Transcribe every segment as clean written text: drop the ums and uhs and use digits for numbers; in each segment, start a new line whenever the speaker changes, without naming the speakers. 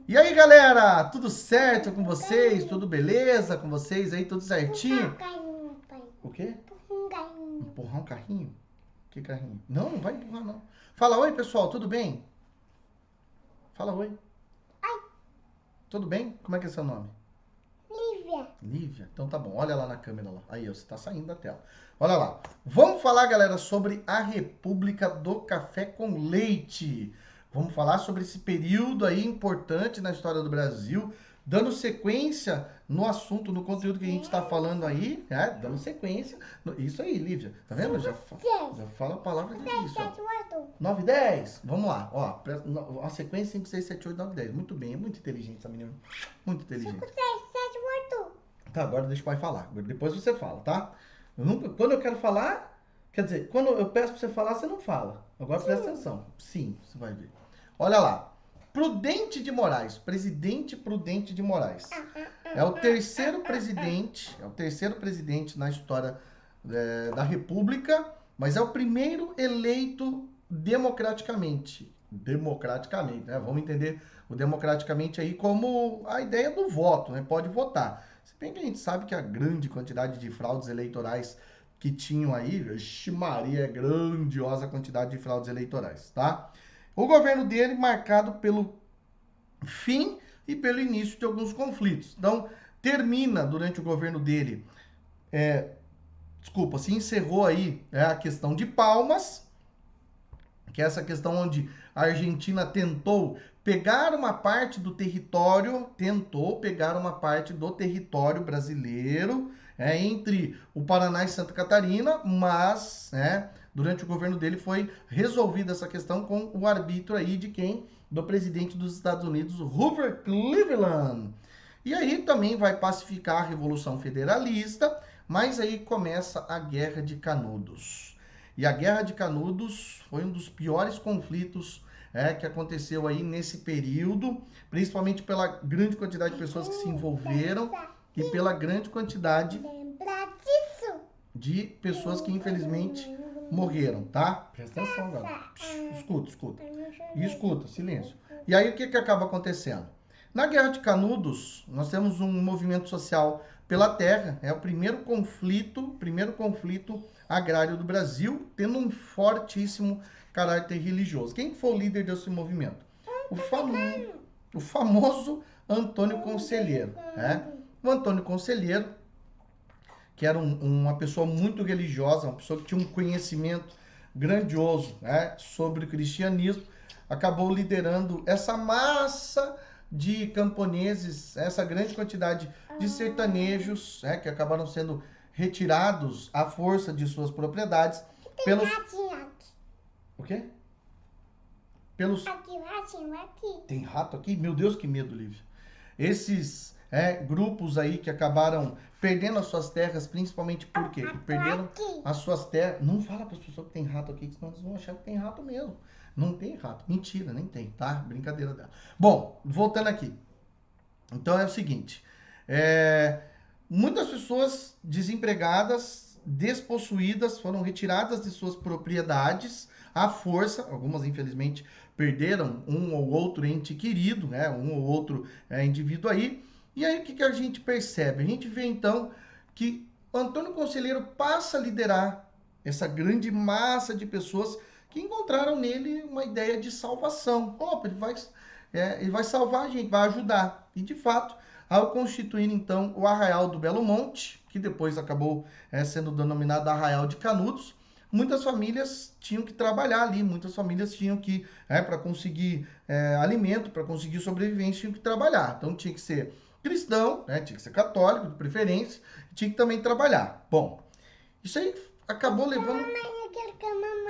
E aí, galera, tudo certo com vocês? Tudo beleza com vocês aí? Tudo certinho? O quê? Empurrar um carrinho? Que carrinho? Não, não vai empurrar, não. Fala oi, pessoal, tudo bem? Fala oi. Tudo bem? Como é que é seu nome?
Lívia.
Lívia? Então tá bom, olha lá na câmera lá. Aí, você tá saindo da tela. Olha lá. Vamos falar, galera, sobre a República do Café com Leite. Vamos falar sobre esse período aí importante na história do Brasil, dando sequência no assunto, no conteúdo que a gente está falando aí, né? Dando sequência. Isso aí, Lívia. Tá vendo? Já fala a palavra de isso. 9 e 10. Vamos lá. Ó, a sequência 5, 6, 7, 8, 9, 10. Muito bem, é muito inteligente essa menina. Muito inteligente.
5, 6, 7, 8.
Tá, agora deixa o pai falar. Depois você fala, tá? Quando eu quero falar, quer dizer, quando eu peço pra você falar, você não fala. Agora presta atenção. Sim, você vai ver. Olha lá. Prudente de Moraes, presidente Prudente de Moraes. É o terceiro presidente na história da República, mas é o primeiro eleito democraticamente. Democraticamente, né? Vamos entender o democraticamente aí como a ideia do voto, né? Pode votar. Se bem que a gente sabe que a grande quantidade de fraudes eleitorais que tinham aí, vixe Maria, é grandiosa a quantidade de fraudes eleitorais, tá? O governo dele marcado pelo fim e pelo início de alguns conflitos. Então, termina durante o governo dele, se encerrou aí a questão de Palmas, que é essa questão onde a Argentina tentou pegar uma parte do território brasileiro, entre o Paraná e Santa Catarina, mas, durante o governo dele foi resolvida essa questão com o arbítrio aí de quem? Do presidente dos Estados Unidos, Grover Cleveland. E aí também vai pacificar a Revolução Federalista, mas aí começa a Guerra de Canudos. E a Guerra de Canudos foi um dos piores conflitos que aconteceu aí nesse período, principalmente pela grande quantidade de pessoas que se envolveram e pela grande quantidade de pessoas que infelizmente morreram, tá? Presta atenção, galera. Escuta. E escuta, silêncio. E aí o que acaba acontecendo? Na Guerra de Canudos, nós temos um movimento social pela terra, é o primeiro conflito agrário do Brasil, tendo um fortíssimo caráter religioso. Quem foi o líder desse movimento? O famoso Antônio Conselheiro. O Antônio Conselheiro, que era uma pessoa muito religiosa, uma pessoa que tinha um conhecimento grandioso sobre o cristianismo, acabou liderando essa massa de camponeses, essa grande quantidade de sertanejos que acabaram sendo retirados à força de suas propriedades pelos... O quê? Pelos... Tem rato aqui? Meu Deus, que medo, Lívia. Esses grupos aí que acabaram perdendo as suas terras, principalmente porque perderam as suas terras. Não fala para as pessoas que tem rato aqui, senão eles vão achar que tem rato mesmo. Não tem rato. Mentira, nem tem, tá? Brincadeira dela. Bom, voltando aqui. Então é o seguinte. Muitas pessoas desempregadas, despossuídas, foram retiradas de suas propriedades à força. Algumas, infelizmente, perderam um ou outro ente querido, um ou outro indivíduo aí. E aí o que a gente percebe? A gente vê então que Antônio Conselheiro passa a liderar essa grande massa de pessoas que encontraram nele uma ideia de salvação. Opa, ele vai salvar a gente, vai ajudar. E de fato, ao constituir então o Arraial do Belo Monte, que depois acabou sendo denominado Arraial de Canudos, muitas famílias tinham que trabalhar ali, muitas famílias tinham que, para conseguir alimento, para conseguir sobrevivência, tinham que trabalhar. Então tinha que ser cristão, tinha que ser católico, de preferência, tinha que também trabalhar. Bom, isso aí acabou levando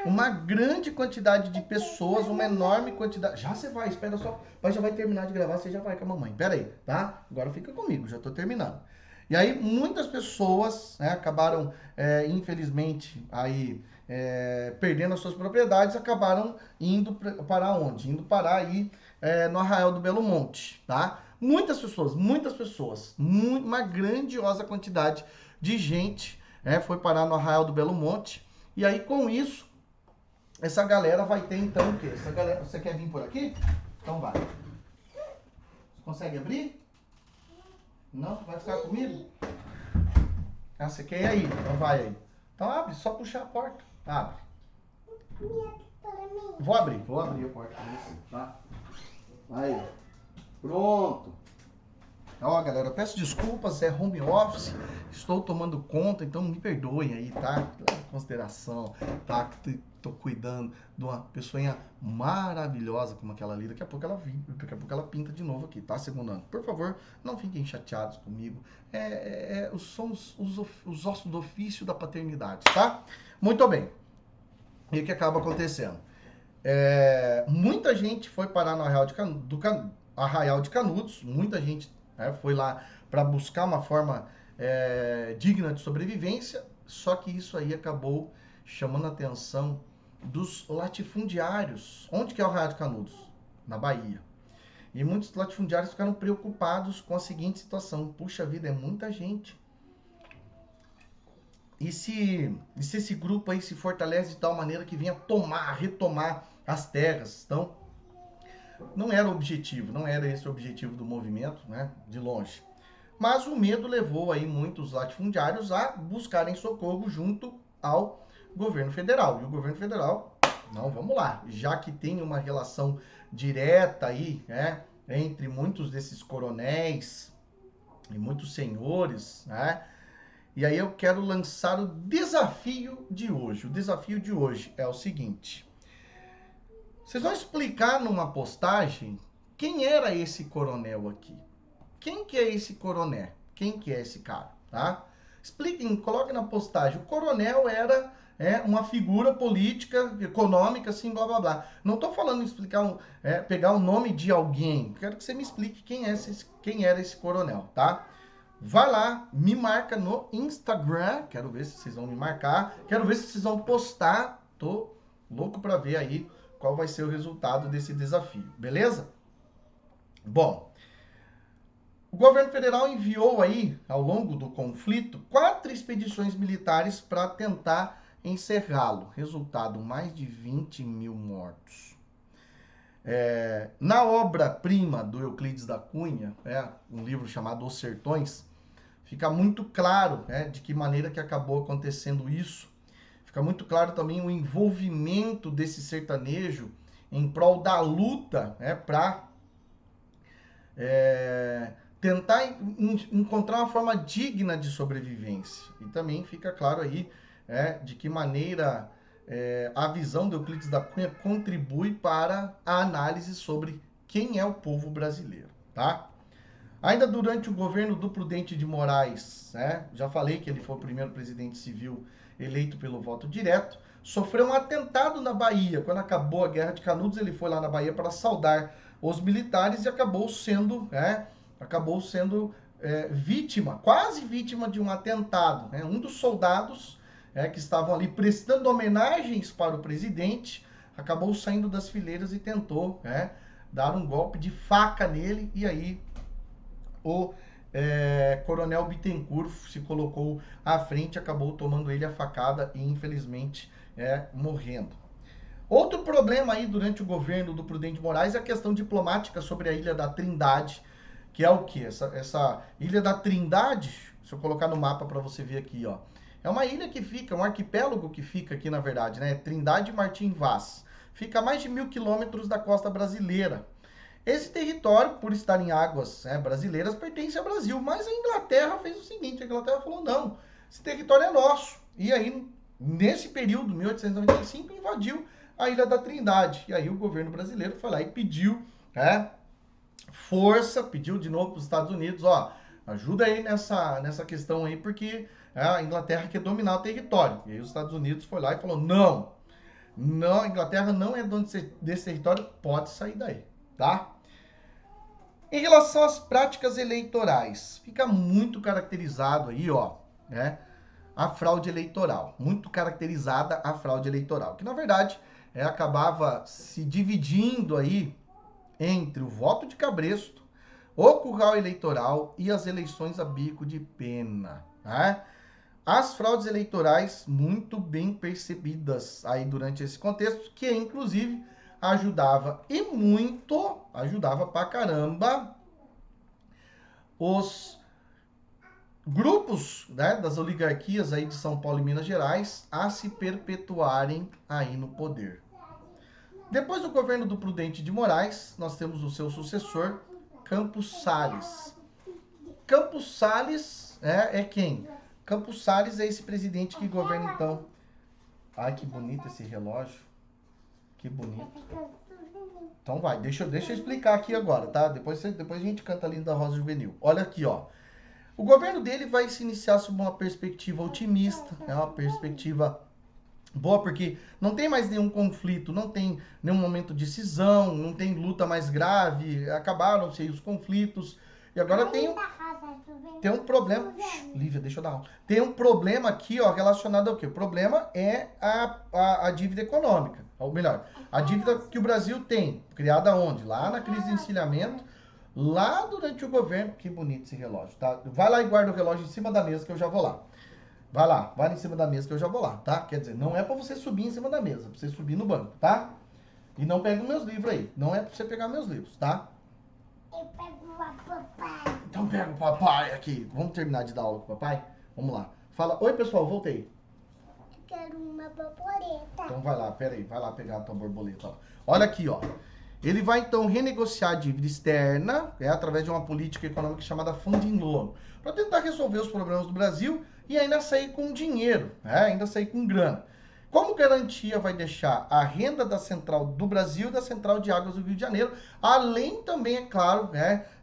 uma grande quantidade de pessoas, uma enorme quantidade... Já você vai, espera só, o pai já vai terminar de gravar, você já vai com a mamãe. Pera aí, tá? Agora fica comigo, já tô terminando. E aí muitas pessoas acabaram, infelizmente, aí perdendo as suas propriedades, acabaram indo para onde? Indo parar aí no Arraial do Belo Monte, tá? Muitas pessoas, uma grandiosa quantidade de gente foi parar no Arraial do Belo Monte. E aí com isso, essa galera vai ter então o quê? Essa galera, você quer vir por aqui? Então vai. Consegue abrir? Não? Vai ficar comigo? Ah, você quer ir aí? Então vai aí. Então abre, só puxar a porta. Abre. Vou abrir a porta pra você, tá? Aí, pronto. Ó, galera, eu peço desculpas, é home office, estou tomando conta, então me perdoem aí, tá? Consideração, tá? Tô cuidando de uma pessoinha maravilhosa como aquela ali. Daqui a pouco ela pinta de novo aqui, tá? Segundando. Por favor, não fiquem chateados comigo. São os ossos do ofício da paternidade, tá? Muito bem. E o que acaba acontecendo? Muita gente foi parar no Arraial de Canudos, muita gente foi lá para buscar uma forma digna de sobrevivência, só que isso aí acabou chamando a atenção dos latifundiários. Onde que é o Arraial de Canudos? Na Bahia. E muitos latifundiários ficaram preocupados com a seguinte situação: puxa vida, é muita gente. E se esse grupo aí se fortalece de tal maneira que venha retomar as terras? Então, não era o objetivo, não era esse o objetivo do movimento, né? De longe. Mas o medo levou aí muitos latifundiários a buscarem socorro junto ao governo federal. E o governo federal, não, vamos lá, já que tem uma relação direta aí, né, entre muitos desses coronéis e muitos senhores, né? E aí eu quero lançar o desafio de hoje. O desafio de hoje é o seguinte: vocês vão explicar numa postagem quem era esse coronel aqui. Quem que é esse coronel? Quem que é esse cara, tá? Expliquem, coloquem na postagem. O coronel era uma figura política, econômica, assim, blá, blá, blá. Não tô falando de explicar, pegar o nome de alguém. Quero que você me explique quem era esse coronel, tá? Vai lá, me marca no Instagram. Quero ver se vocês vão me marcar. Quero ver se vocês vão postar. Tô louco para ver aí qual vai ser o resultado desse desafio, beleza? Bom, o governo federal enviou aí, ao longo do conflito, 4 expedições militares para tentar encerrá-lo. Resultado, mais de 20 mil mortos. Na obra-prima do Euclides da Cunha, um livro chamado Os Sertões, fica muito claro, de que maneira que acabou acontecendo isso. Fica muito claro também o envolvimento desse sertanejo em prol da luta, para tentar encontrar uma forma digna de sobrevivência. E também fica claro aí de que maneira a visão de Euclides da Cunha contribui para a análise sobre quem é o povo brasileiro, tá? Ainda durante o governo do Prudente de Moraes, já falei que ele foi o primeiro presidente civil eleito pelo voto direto, sofreu um atentado na Bahia. Quando acabou a Guerra de Canudos, ele foi lá na Bahia para saudar os militares e acabou sendo vítima, quase vítima de um atentado. Um dos soldados que estavam ali prestando homenagens para o presidente acabou saindo das fileiras e tentou dar um golpe de faca nele, e aí o coronel Bittencourt se colocou à frente, acabou tomando ele a facada e infelizmente morrendo. Outro problema aí durante o governo do Prudente Moraes é a questão diplomática sobre a Ilha da Trindade, que é o que? Essa Ilha da Trindade, se eu colocar no mapa para você ver aqui, ó, é uma ilha que fica, um arquipélago que fica aqui na verdade, Trindade e Martim Vaz. Fica a mais de 1.000 quilômetros da costa brasileira. Esse território, por estar em águas brasileiras, pertence ao Brasil, mas a Inglaterra fez o seguinte: a Inglaterra falou, não, esse território é nosso. E aí, nesse período, 1895, invadiu a Ilha da Trindade. E aí o governo brasileiro foi lá e pediu força, pediu de novo para os Estados Unidos, ajuda aí nessa questão aí, porque a Inglaterra quer dominar o território. E aí os Estados Unidos foi lá e falou, não, a Inglaterra não é dono desse território, pode sair daí, tá? Em relação às práticas eleitorais, fica muito caracterizado aí, a fraude eleitoral. Muito caracterizada a fraude eleitoral, que na verdade acabava se dividindo aí entre o voto de cabresto, o curral eleitoral e as eleições a bico de pena, As fraudes eleitorais muito bem percebidas aí durante esse contexto, que inclusive ajudava pra caramba os grupos, né, das oligarquias aí de São Paulo e Minas Gerais a se perpetuarem aí no poder. Depois do governo do Prudente de Moraes, nós temos o seu sucessor, Campos Salles. Campos Salles é quem? Campos Salles é esse presidente que governa então. Ai, que bonito esse relógio. Que bonito. Então vai, deixa eu explicar aqui agora, tá? Depois a gente canta a Linda Rosa Juvenil. Olha aqui, ó. O governo dele vai se iniciar sob uma perspectiva otimista, é uma perspectiva boa, porque não tem mais nenhum conflito, não tem nenhum momento de cisão, não tem luta mais grave, acabaram-se os conflitos. E agora tem um problema. Lívia, deixa eu dar uma. Tem um problema aqui, ó, relacionado ao quê? O problema é a dívida econômica. Ou melhor, a dívida que o Brasil tem, criada onde? Lá na crise de encilhamento, lá durante o governo. Que bonito esse relógio, tá? Vai lá e guarda o relógio em cima da mesa que eu já vou lá. Vai lá em cima da mesa que eu já vou lá, tá? Quer dizer, não é pra você subir em cima da mesa, é pra você subir no banco, tá? E não pega meus livros aí. Não é pra você pegar meus livros, tá?
Eu pego o papai.
Então pega o papai aqui. Vamos terminar de dar aula com o papai? Vamos lá. Fala, oi pessoal, voltei.
Eu quero uma borboleta.
Então vai lá, pera aí, vai lá pegar a tua borboleta. Ó. Olha aqui, ó. Ele vai então renegociar a dívida externa, através de uma política econômica chamada Funding Loan, para tentar resolver os problemas do Brasil e ainda sair com dinheiro, ainda sair com grana. Como garantia vai deixar a renda da Central do Brasil e da Central de Águas do Rio de Janeiro, além também, é claro,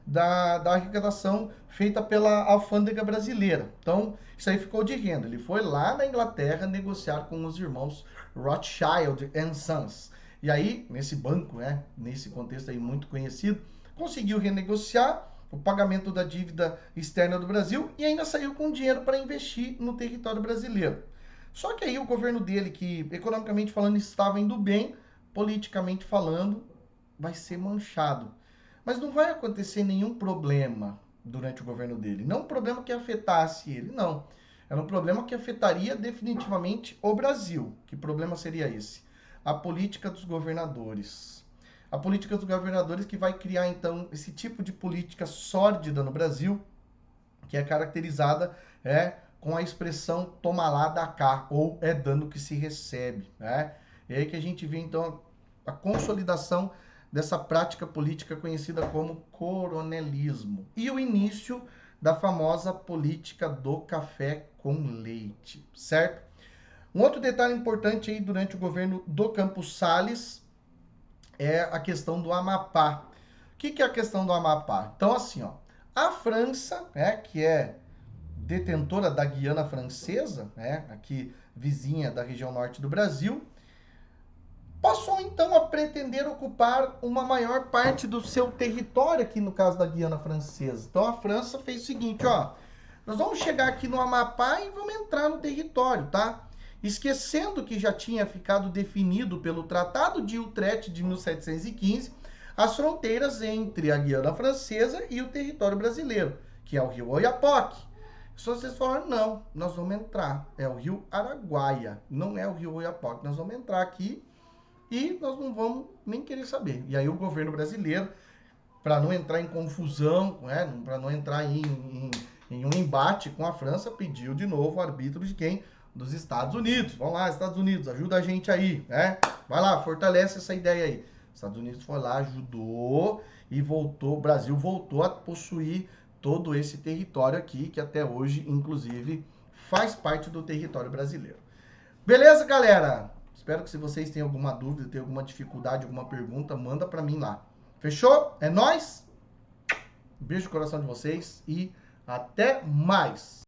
da arrecadação feita pela alfândega brasileira. Então, isso aí ficou de renda. Ele foi lá na Inglaterra negociar com os irmãos Rothschild & Sons. E aí, nesse banco, nesse contexto aí muito conhecido, conseguiu renegociar o pagamento da dívida externa do Brasil e ainda saiu com dinheiro para investir no território brasileiro. Só que aí o governo dele, que economicamente falando estava indo bem, politicamente falando, vai ser manchado. Mas não vai acontecer nenhum problema durante o governo dele. Não um problema que afetasse ele, não. Era um problema que afetaria definitivamente o Brasil. Que problema seria esse? A política dos governadores. A política dos governadores que vai criar, então, esse tipo de política sórdida no Brasil, que é caracterizada com a expressão toma lá, dá cá, ou é dano que se recebe. E aí que a gente vê, então, a consolidação dessa prática política conhecida como coronelismo. E o início da famosa política do café com leite, certo? Um outro detalhe importante aí durante o governo do Campos Salles é a questão do Amapá. O que é a questão do Amapá? Então, assim, ó, a França, que é detentora da Guiana Francesa, aqui vizinha da região norte do Brasil, passou então a pretender ocupar uma maior parte do seu território aqui no caso da Guiana Francesa. Então a França fez o seguinte, ó, nós vamos chegar aqui no Amapá e vamos entrar no território, tá? Esquecendo que já tinha ficado definido pelo Tratado de Utrecht de 1715 as fronteiras entre a Guiana Francesa e o território brasileiro, que é o rio Oiapoque. Só vocês falaram, não, nós vamos entrar. É o rio Araguaia, não é o rio Oiapoque. Nós vamos entrar aqui e nós não vamos nem querer saber. E aí o governo brasileiro, para não entrar em confusão, para não entrar em um embate com a França, pediu de novo o arbítrio de quem? Dos Estados Unidos. Vamos lá, Estados Unidos, ajuda a gente aí, Vai lá, fortalece essa ideia aí. Estados Unidos foi lá, ajudou e voltou, o Brasil voltou a possuir todo esse território aqui, que até hoje, inclusive, faz parte do território brasileiro. Beleza, galera? Espero que se vocês têm alguma dúvida, têm alguma dificuldade, alguma pergunta, manda pra mim lá. Fechou? É nóis? Um beijo no coração de vocês e até mais!